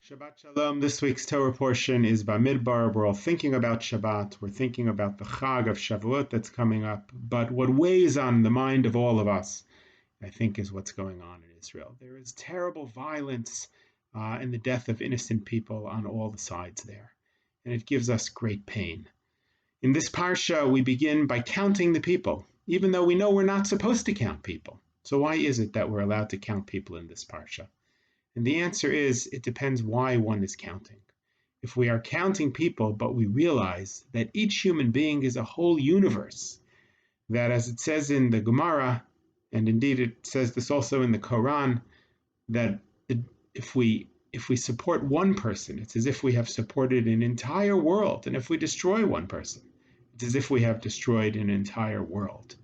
Shabbat Shalom. This week's Torah portion is Bamidbar. We're all thinking about Shabbat. We're thinking about the Chag of Shavuot that's coming up. But what weighs on the mind of all of us, I think, is what's going on in Israel. There is terrible violence and the death of innocent people on all the sides there. And it gives us great pain. In this parsha, we begin by counting the people, even though we know we're not supposed to count people. So why is it that we're allowed to count people in this parsha? And the answer is, it depends why one is counting. If we are counting people, but we realize that each human being is a whole universe, that as it says in the Gemara, and indeed it says this also in the Quran, that if we support one person, it's as if we have supported an entire world. And if we destroy one person, it's as if we have destroyed an entire world.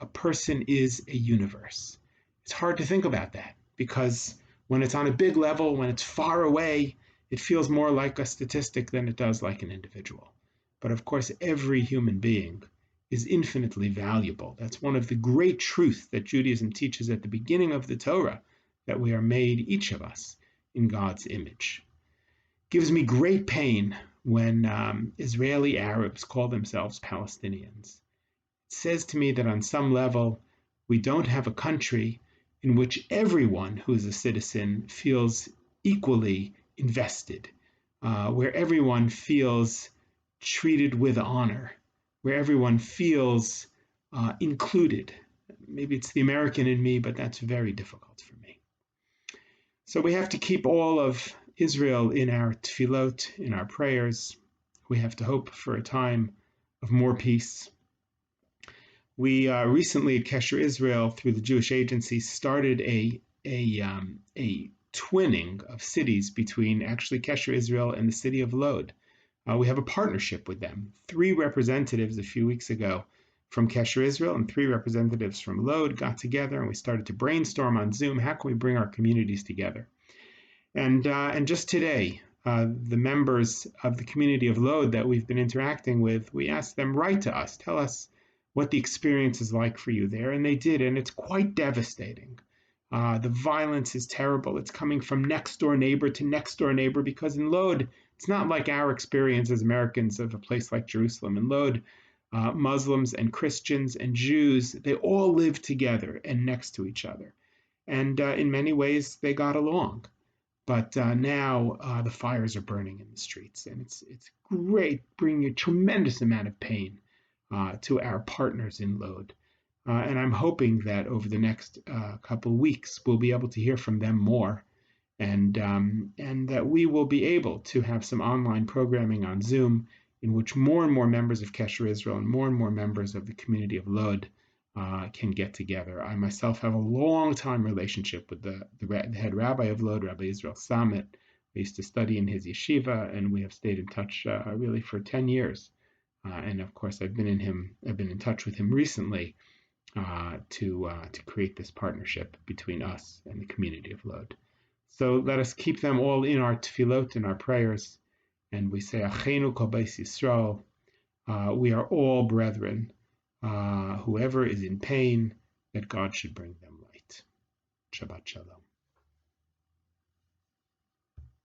A person is a universe. It's hard to think about that because when it's on a big level, when it's far away, it feels more like a statistic than it does like an individual. But of course, every human being is infinitely valuable. That's one of the great truths that Judaism teaches at the beginning of the Torah, that we are made, each of us, in God's image. It gives me great pain when Israeli Arabs call themselves Palestinians. It says to me that on some level, we don't have a country in which everyone who is a citizen feels equally invested, where everyone feels treated with honor, where everyone feels included. Maybe it's the American in me, but that's very difficult for me. So we have to keep all of Israel in our tefillot, in our prayers. We have to hope for a time of more peace. We recently at Kesher Israel, through the Jewish Agency, started a twinning of cities between actually Kesher Israel and the city of Lod. We have a partnership with them. 3 representatives a few weeks ago from Kesher Israel and 3 representatives from Lod got together and we started to brainstorm on Zoom, how can we bring our communities together? And just today, the members of the community of Lod that we've been interacting with, we asked them, write to us, tell us what the experience is like for you there. And they did, and it's quite devastating. The violence is terrible. It's coming from next door neighbor to next door neighbor, because in Lod, it's not like our experience as Americans of a place like Jerusalem. In Lod, Muslims and Christians and Jews, they all live together and next to each other. And in many ways, they got along. But now the fires are burning in the streets, and it's great, bringing a tremendous amount of pain to our partners in Lod. And I'm hoping that over the next couple weeks, we'll be able to hear from them more, and that we will be able to have some online programming on Zoom in which more and more members of Kesher Israel and more members of the community of Lod can get together. I myself have a long-time relationship with the head rabbi of Lod, Rabbi Israel Samet. I used to study in his yeshiva, and we have stayed in touch really for 10 years. And of course, I've been in touch with him recently to create this partnership between us and the community of Lod. So let us keep them all in our tefillot, in our prayers, and we say, Achenu kol beis Yisrael, we are all brethren. Whoever is in pain, that God should bring them light. Shabbat Shalom.